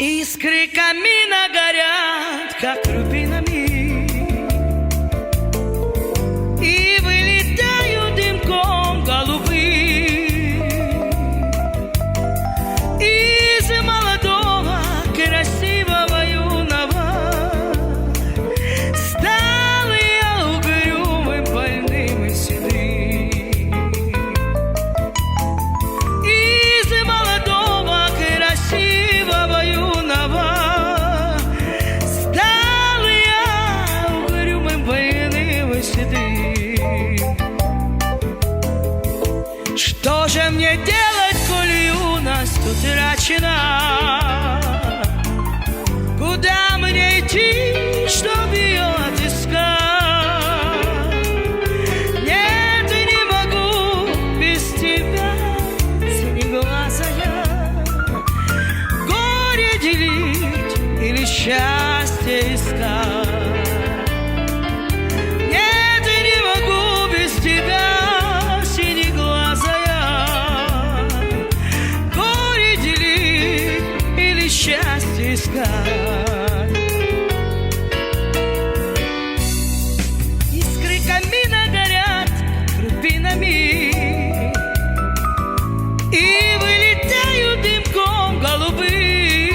Искры камина горят, как рубинами, и вылетают дымком голубым из молодого, красивого юного. Стал я угрюмым, больным и седым. Из молодого, красивого юного стал я угрюмым, больным и седым. Что же мне делать, коль юность утрачена? Куда мне идти, чтоб ее отыскать? Нет, не могу без тебя, синеглазая, горе делить или счастье искать. Нет, не могу без тебя, синеглазая, горе делить или счастье искать. Искры камина горят рубинами и вылетают дымком голубым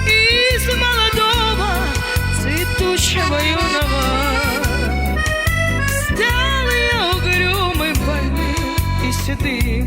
из молодого, цветущего юного. Стал я угрюмым, больным и седым.